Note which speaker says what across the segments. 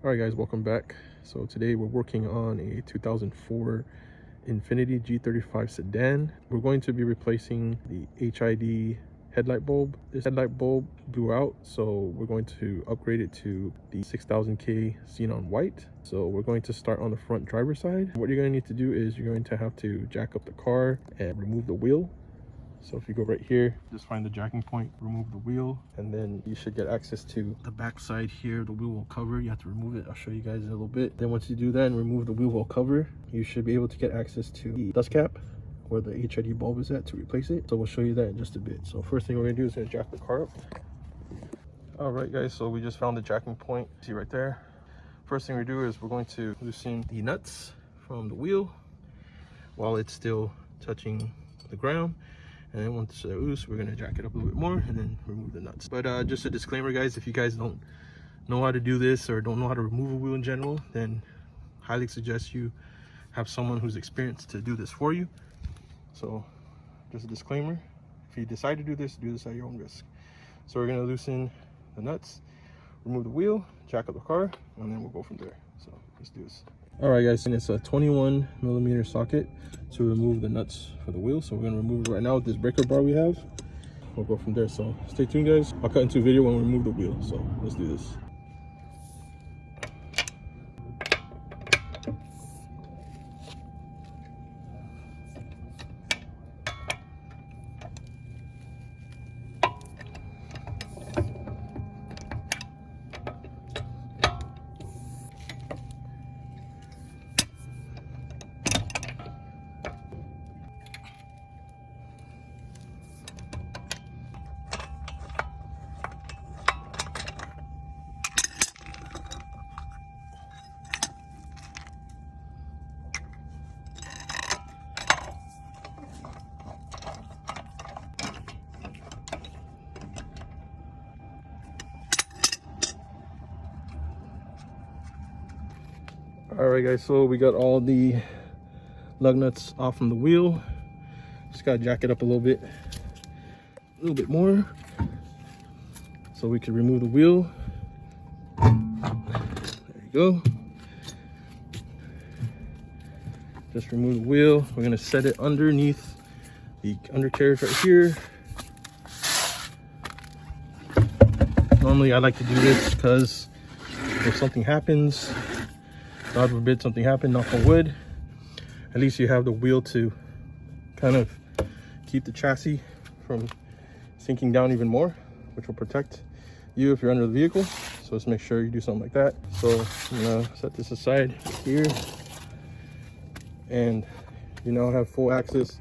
Speaker 1: All right guys, welcome back. So today we're working on a 2004 Infiniti G35 sedan. We're going to be replacing the HID headlight bulb. This headlight bulb blew out, so we're going to upgrade it to the 6000K Xenon white. So we're going to start on the front driver's side. What you're going to need to do is you're going to have to jack up the car and remove the wheel. So if you go right here, just find the jacking point, remove the wheel, and then you should get access to the back side here. The wheel well cover, you have to remove it. I'll show you guys in a little bit. Then once you do that and remove the wheel well cover, you should be able to get access to the dust cap where the HID bulb is at to replace it. So we'll show you that in just a bit. So first thing we're gonna do is gonna jack the car up. All right guys, so we just found the jacking point. See right there. First thing we do is we're going to loosen the nuts from the wheel while it's still touching the ground. And then once they're loose, we're gonna jack it up a little bit more and then remove the nuts. But just a disclaimer guys, if you guys don't know how to do this or don't know how to remove a wheel in general, then highly suggest you have someone who's experienced to do this for you. So just a disclaimer, if you decide to do this at your own risk. So we're gonna loosen the nuts, remove the wheel, jack up the car, and then we'll go from there. So let's do this. All right guys, and it's a 21mm socket to remove the nuts for the wheel. So we're gonna remove it right now with this breaker bar we have. We'll go from there, so stay tuned guys. I'll cut into a video when we remove the wheel, so let's do this. All right guys, so we got all the lug nuts off from the wheel. Just gotta jack it up a little bit more so we can remove the wheel. There you go. Just remove the wheel. We're gonna set it underneath the undercarriage right here. Normally I like to do this because if something happens, God forbid something happened, knock on wood, at least you have the wheel to kind of keep the chassis from sinking down even more, which will protect you if you're under the vehicle. So let's make sure you do something like that. So I'm gonna set this aside here, and you now have full access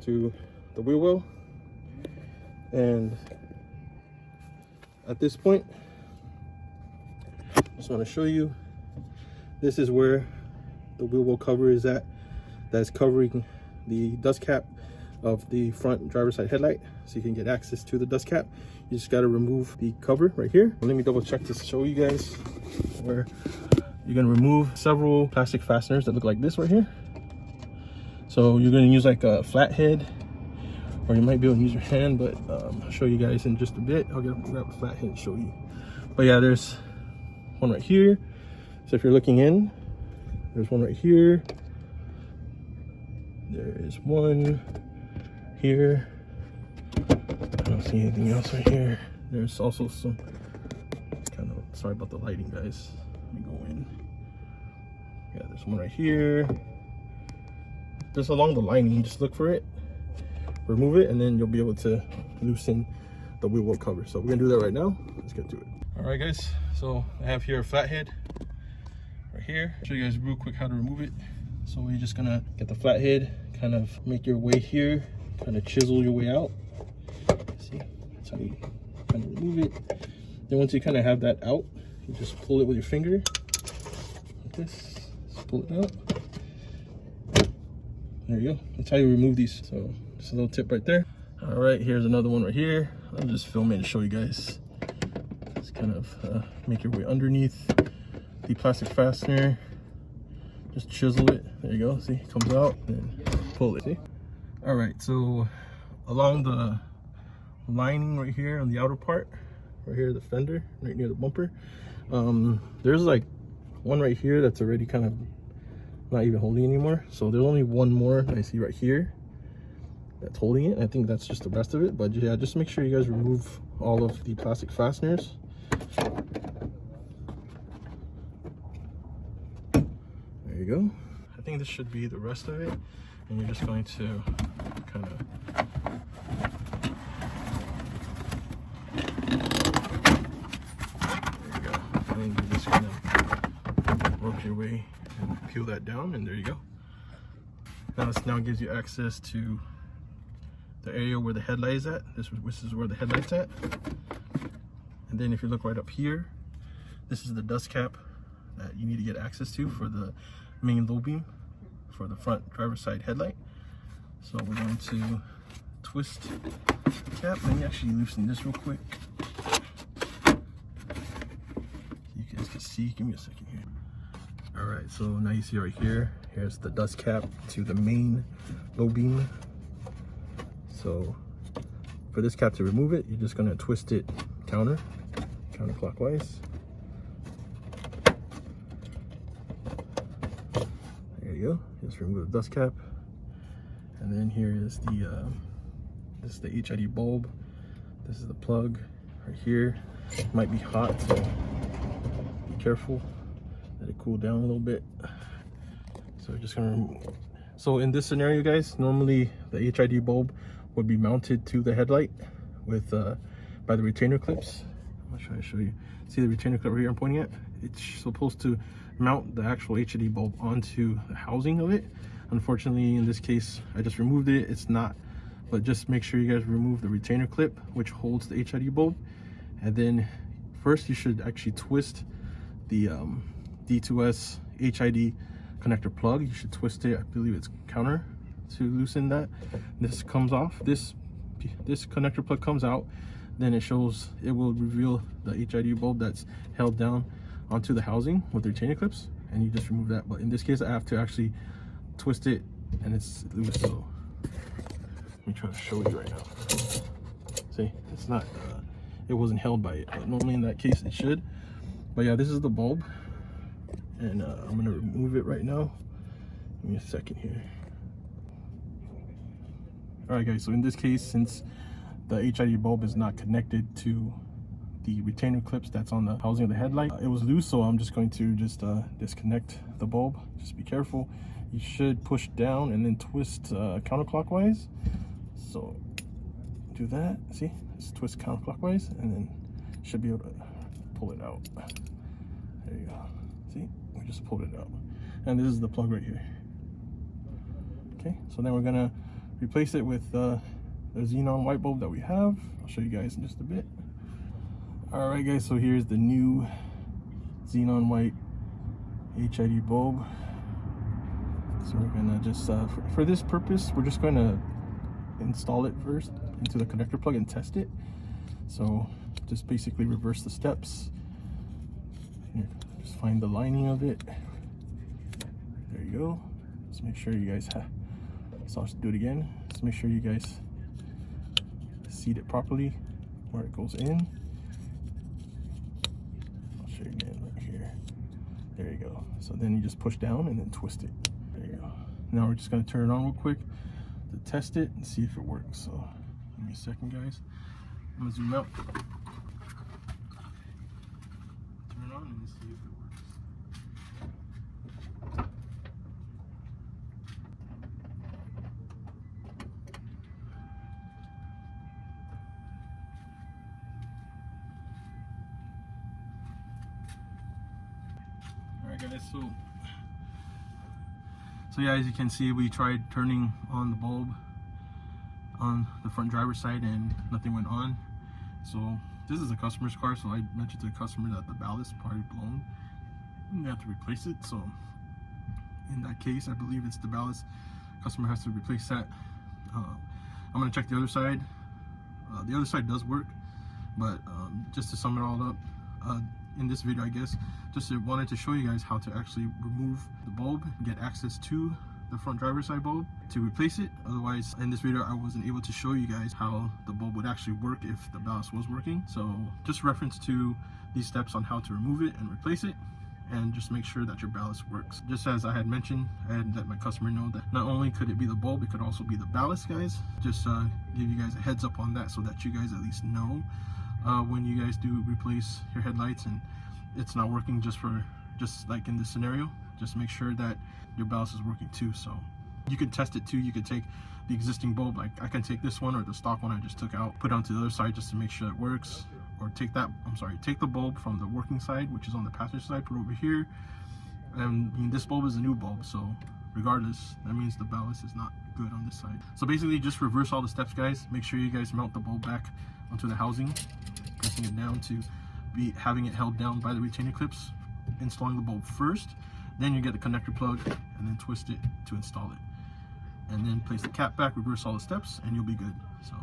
Speaker 1: to the wheel well. And at this point, I just want to show you, this is where the wheel well cover is at. That's covering the dust cap of the front driver's side headlight, so you can get access to the dust cap. You just got to remove the cover right here. Let me double check to show you guys where you're going to remove several plastic fasteners that look like this right here. So you're going to use like a flathead, or you might be able to use your hand, but I'll show you guys in just a bit. I'll grab a flathead and show you. But yeah, there's one right here. So if you're looking in, there's one right here. There is one here. I don't see anything else right here. There's also some kind of, sorry about the lighting guys. Let me go in. Yeah, there's one right here. Just along the lining, just look for it, remove it, and then you'll be able to loosen the wheel well cover. So we're gonna do that right now. Let's get to it. All right guys, so I have here a flathead right here. I'll show you guys real quick how to remove it. So we're just gonna get the flathead, kind of make your way here, kind of chisel your way out. See, that's how you kind of remove it. Then once you kind of have that out, you just pull it with your finger like this. Just pull it out. There you go. That's how you remove these. So just a little tip right there. All right, here's another one right here. I'll just film it to show you guys. Just kind of make your way underneath the plastic fastener. Just chisel it. There you go. See, it comes out and pull it. See? All right, so along the lining right here on the outer part right here, the fender, right near the bumper. There's like one right here that's already kind of not even holding anymore. So there's only one more I see right here that's holding it. I think that's just the rest of it. But yeah, just make sure you guys remove all of the plastic fasteners. There you go. I think this should be the rest of it, and you're just going to kind of and you're just gonna work your way and peel that down, and there you go. Now this now gives you access to the area where the headlight is at. This is where the headlight's at. And then if you look right up here, this is the dust cap that you need to get access to for the main low beam for the front driver's side headlight. So we're going to twist the cap. Let me actually loosen this real quick. You guys can see, give me a second here. All right, so now you see right here, here's the dust cap to the main low beam. So for this cap to remove it, you're just gonna twist it counterclockwise. There you go, just remove the dust cap. And then here is the, this is the HID bulb. This is the plug right here. It might be hot, so be careful. Let it cool down a little bit. So we're just gonna remove. So in this scenario, guys, normally the HID bulb would be mounted to the headlight with by the retainer clips. I'm gonna try to show you. See the retainer clip right here I'm pointing at? It's supposed to mount the actual HID bulb onto the housing of it. Unfortunately, in this case, I just removed it. It's not, but just make sure you guys remove the retainer clip which holds the HID bulb. And then first you should actually twist the D2S HID connector plug. You should twist it, I believe it's counter, to loosen that. This comes off, this connector plug comes out, then it will reveal the HID bulb that's held down onto the housing with the retainer clips, and you just remove that. But in this case, I have to actually twist it, and it's loose. So let me try to show you right now. See, it's not it wasn't held by it, but normally in that case it should. But yeah, this is the bulb, and I'm gonna remove it right now. Give me a second here. All right, guys, so in this case, since the HID bulb is not connected to the retainer clips that's on the housing of the headlight, it was loose, so I'm just going to disconnect the bulb. Just be careful. You should push down and then twist counterclockwise. So do that. See, just twist counterclockwise, and then should be able to pull it out. There you go. See, we just pulled it out, and this is the plug right here. Okay, so then we're gonna replace it with the Xenon white bulb that we have. I'll show you guys in just a bit. All right, guys, so here's the new Xenon white HID bulb. So we're gonna just for this purpose, we're just going to install it first into the connector plug and test it. So just basically reverse the steps. Here, just find the lining of it. There you go. Just make sure you guys so I'll just do it again. Just make sure you guys seat it properly where it goes in. I'll show you again right here. There you go. So then you just push down and then twist it. There you go. Now we're just going to turn it on real quick to test it and see if it works. So give me a second, guys. I'm going to zoom out. Turn it on and see if it works. Alright, guys, so yeah, as you can see, we tried turning on the bulb on the front driver's side and nothing went on. So this is a customer's car, so I mentioned to the customer that the ballast is probably blown and they have to replace it. So in that case, I believe it's the ballast. Customer has to replace that. I'm gonna check the other side. The other side does work, but just to sum it all up, in this video, I guess, just wanted to show you guys how to actually remove the bulb, get access to the front driver's side bulb to replace it. Otherwise, in this video I wasn't able to show you guys how the bulb would actually work if the ballast was working. So just reference to these steps on how to remove it and replace it, and just make sure that your ballast works. Just as I had mentioned, I had let my customer know that not only could it be the bulb, it could also be the ballast, guys. Just give you guys a heads up on that so that you guys at least know when you guys do replace your headlights and it's not working. Just like in this scenario, just make sure that your ballast is working too. So you can test it too. You could take the existing bulb, like I can take this one or the stock one I just took out, put it onto the other side just to make sure it works. Or take the bulb from the working side, which is on the passenger side, put it over here. And I mean, this bulb is a new bulb, so regardless, that means the ballast is not good on this side. So basically just reverse all the steps, guys. Make sure you guys mount the bulb back onto the housing, pressing it down to be having it held down by the retainer clips, installing the bulb first, then you get the connector plug and then twist it to install it, and then place the cap back, reverse all the steps, and you'll be good. So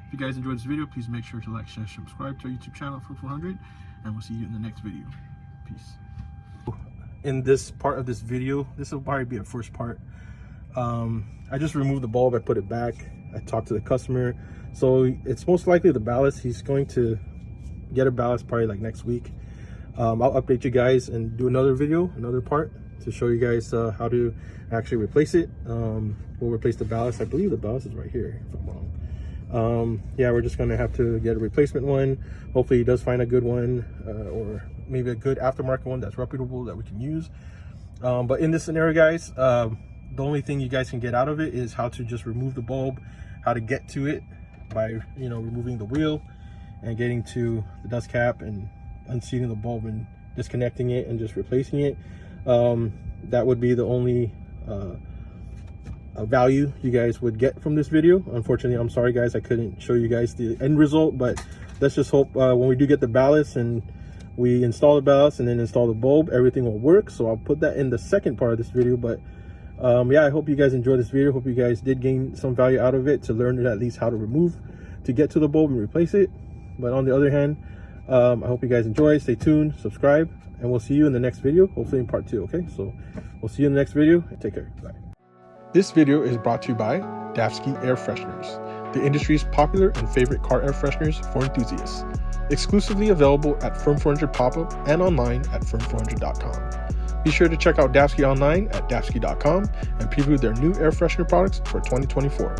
Speaker 1: if you guys enjoyed this video, please make sure to like, share, subscribe to our YouTube channel for 400, and we'll see you in the next video. Peace. In this part of this video, this will probably be a first part. I just removed the bulb, I put it back, I talked to the customer. So it's most likely the ballast. He's going to get a ballast probably like next week. I'll update you guys and do another video, another part to show you guys how to actually replace it. We'll replace the ballast. I believe the ballast is right here if I'm wrong. Yeah, we're just gonna have to get a replacement one. Hopefully he does find a good one, or maybe a good aftermarket one that's reputable that we can use. But in this scenario, guys, the only thing you guys can get out of it is how to just remove the bulb, how to get to it by removing the wheel and getting to the dust cap and unseating the bulb and disconnecting it and just replacing it. That would be the only value you guys would get from this video. Unfortunately, I'm sorry guys, I couldn't show you guys the end result, but let's just hope when we do get the ballast and we install the ballast and then install the bulb, everything will work. So I'll put that in the second part of this video. But yeah, I hope you guys enjoyed this video. Hope you guys did gain some value out of it to learn at least how to get to the bulb and replace it. But on the other hand, I hope you guys enjoy. Stay tuned, subscribe, and we'll see you in the next video, hopefully in part 2. Okay, so we'll see you in the next video. Take care. Bye. This video is brought to you by Davsky Air Fresheners, the industry's popular and favorite car air fresheners for enthusiasts. Exclusively available at Firm 400 Pop-Up and online at firm400.com. Be sure to check out Davsky online at davsky.com and preview their new air freshener products for 2024.